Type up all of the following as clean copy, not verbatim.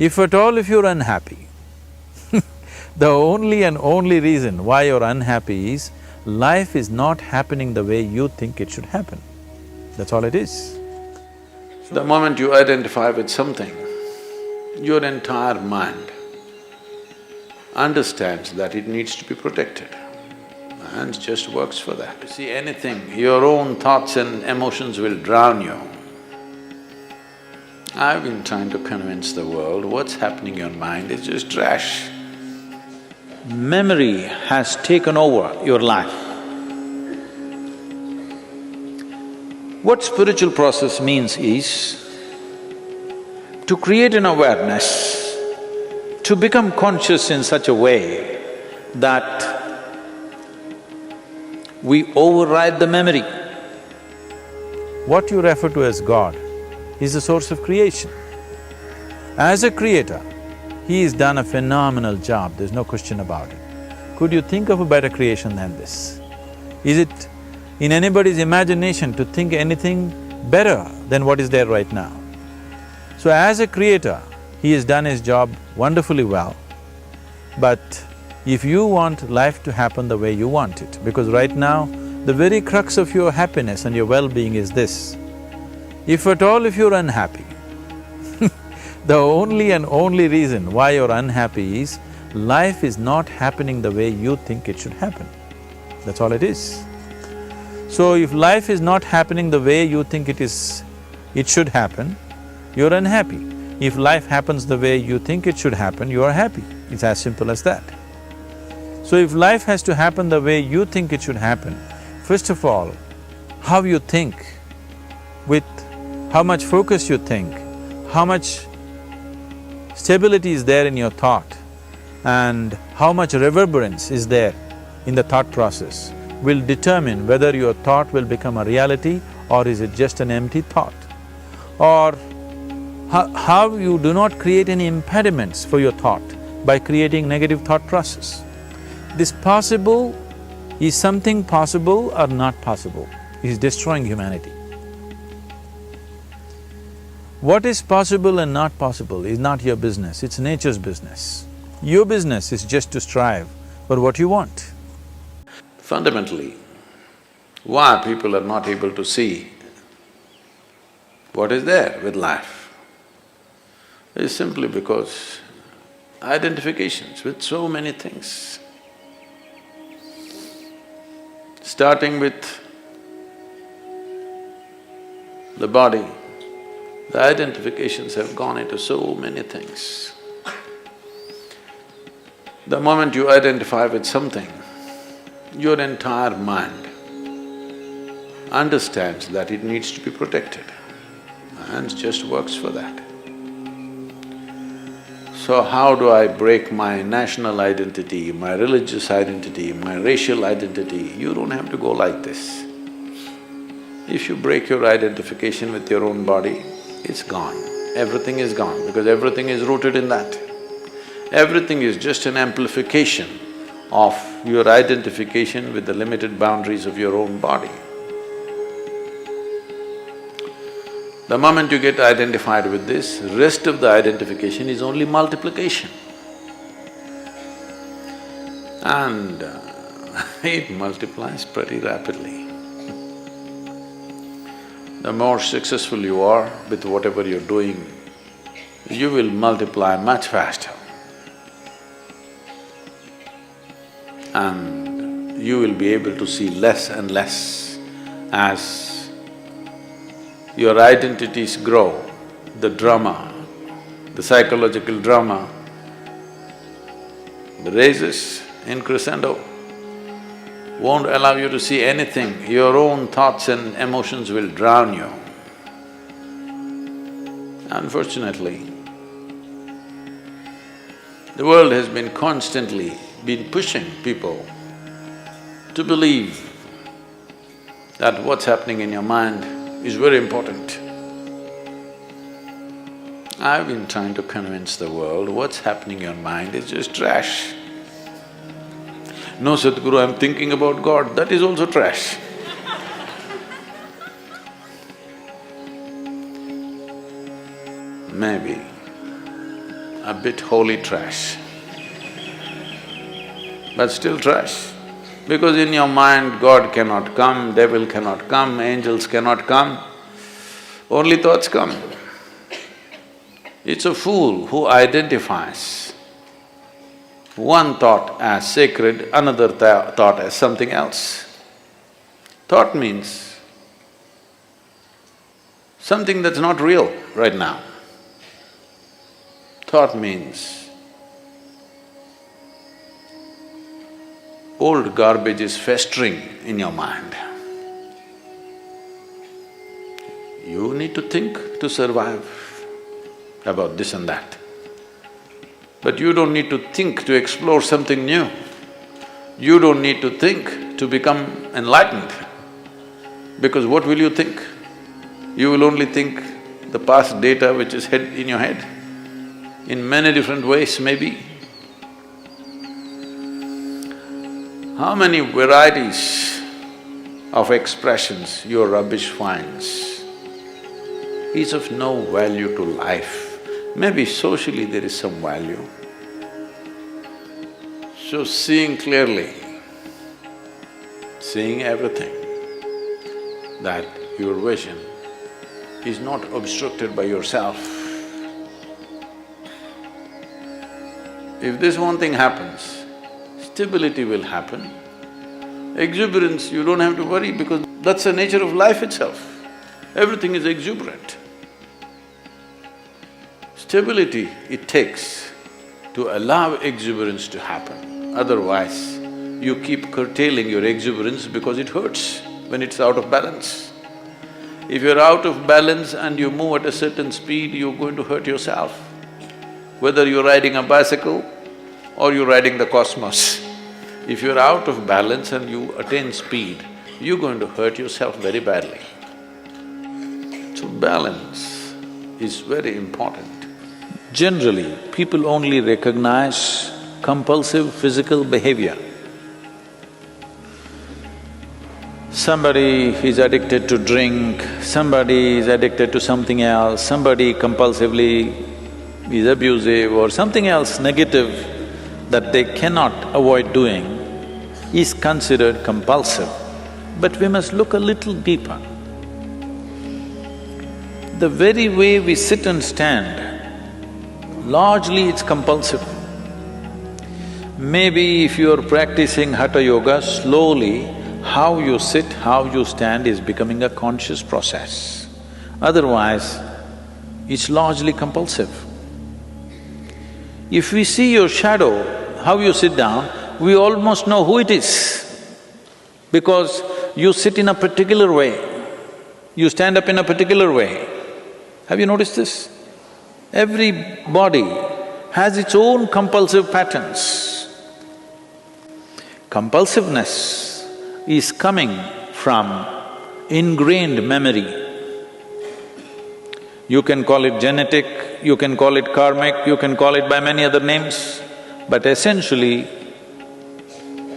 If at all if you're unhappy, the only and only reason why you're unhappy is life is not happening the way you think it should happen. That's all it is. The moment you identify with something, your entire mind understands that it needs to be protected and just works for that. You see anything, your own thoughts and emotions will drown you. I've been trying to convince the world what's happening in your mind is just trash. Memory has taken over your life. What spiritual process means is to create an awareness, to become conscious in such a way that we override the memory. What you refer to as God is the source of creation. As a creator, He has done a phenomenal job, there's no question about it. Could you think of a better creation than this? Is it in anybody's imagination to think anything better than what is there right now? So as a creator, He has done His job wonderfully well. But if you want life to happen the way you want it, because right now, the very crux of your happiness and your well-being is this: if at all if you're unhappy, the only and only reason why you're unhappy is life is not happening the way you think it should happen. That's all it is. So if life is not happening the way you think it should happen, you're unhappy. If life happens the way you think it should happen, you are happy. It's as simple as that. So if life has to happen the way you think it should happen, first of all, how you think, with how much focus you think, how much stability is there in your thought, and how much reverberance is there in the thought process will determine whether your thought will become a reality or is it just an empty thought. Or how you do not create any impediments for your thought by creating negative thought process. This possible, is something possible or not possible, is destroying humanity. What is possible and not possible is not your business, it's nature's business. Your business is just to strive for what you want. Fundamentally, why people are not able to see what is there with life is simply because identifications with so many things. Starting with the body, the identifications have gone into so many things. The moment you identify with something, your entire mind understands that it needs to be protected and just works for that. So how do I break my national identity, my religious identity, my racial identity? You don't have to go like this. If you break your identification with your own body, it's gone. Everything is gone because everything is rooted in that. Everything is just an amplification of your identification with the limited boundaries of your own body. The moment you get identified with this, rest of the identification is only multiplication. And it multiplies pretty rapidly. The more successful you are with whatever you're doing, you will multiply much faster. And you will be able to see less and less as your identities grow. The drama, the psychological drama, the raises in crescendo, won't allow you to see anything. Your own thoughts and emotions will drown you. Unfortunately, the world has been constantly pushing people to believe that what's happening in your mind is very important. I've been trying to convince the world what's happening in your mind is just trash. No, Sadhguru, I'm thinking about God, that is also trash. Maybe a bit holy trash, but still trash. Because in your mind, God cannot come, devil cannot come, angels cannot come, only thoughts come. It's a fool who identifies one thought as sacred, another thought as something else. Thought means something that's not real right now. Thought means old garbage is festering in your mind. You need to think to survive about this and that. But you don't need to think to explore something new. You don't need to think to become enlightened. Because what will you think? You will only think the past data which is in your head, in many different ways maybe. How many varieties of expressions your rubbish finds is of no value to life. Maybe socially there is some value. So seeing clearly, seeing everything, that your vision is not obstructed by yourself. If this one thing happens, stability will happen. Exuberance, you don't have to worry because that's the nature of life itself. Everything is exuberant. Stability it takes to allow exuberance to happen. Otherwise, you keep curtailing your exuberance because it hurts when it's out of balance. If you're out of balance and you move at a certain speed, you're going to hurt yourself. Whether you're riding a bicycle or you're riding the cosmos, if you're out of balance and you attain speed, you're going to hurt yourself very badly. So balance is very important. Generally, people only recognize compulsive physical behavior. Somebody is addicted to drink, somebody is addicted to something else, somebody compulsively is abusive or something else negative that they cannot avoid doing is considered compulsive. But we must look a little deeper. The very way we sit and stand, largely it's compulsive. Maybe if you're practicing Hatha Yoga, slowly how you sit, how you stand is becoming a conscious process. Otherwise, it's largely compulsive. If we see your shadow, how you sit down, we almost know who it is because you sit in a particular way, you stand up in a particular way. Have you noticed this? Every body has its own compulsive patterns. Compulsiveness is coming from ingrained memory. You can call it genetic, you can call it karmic, you can call it by many other names, but essentially,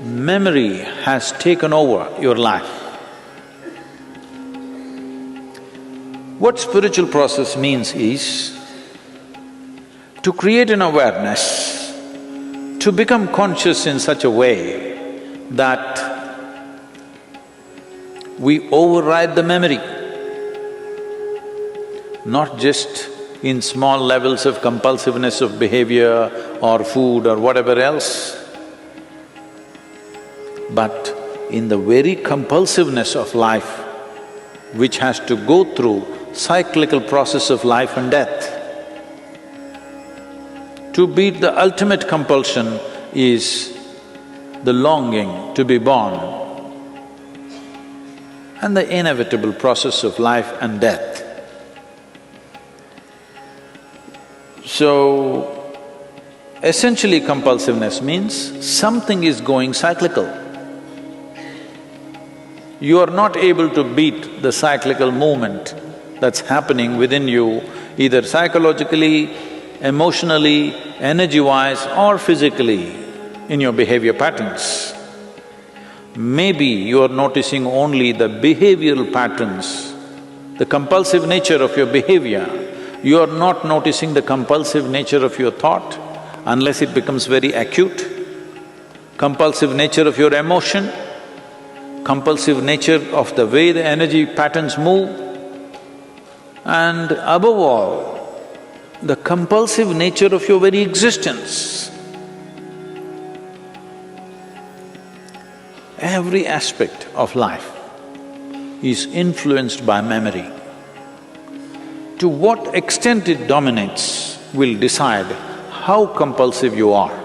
memory has taken over your life. What spiritual process means is to create an awareness, to become conscious in such a way that we override the memory, not just in small levels of compulsiveness of behavior or food or whatever else, but in the very compulsiveness of life, which has to go through cyclical process of life and death. To beat the ultimate compulsion is the longing to be born and the inevitable process of life and death. So, essentially compulsiveness means something is going cyclical. You are not able to beat the cyclical movement that's happening within you, either psychologically, emotionally, energy-wise or physically in your behavior patterns. Maybe you are noticing only the behavioral patterns, the compulsive nature of your behavior, You are not noticing the compulsive nature of your thought unless it becomes very acute. Compulsive nature of your emotion, compulsive nature of the way the energy patterns move, and above all, the compulsive nature of your very existence. Every aspect of life is influenced by memory. To what extent it dominates will decide how compulsive you are.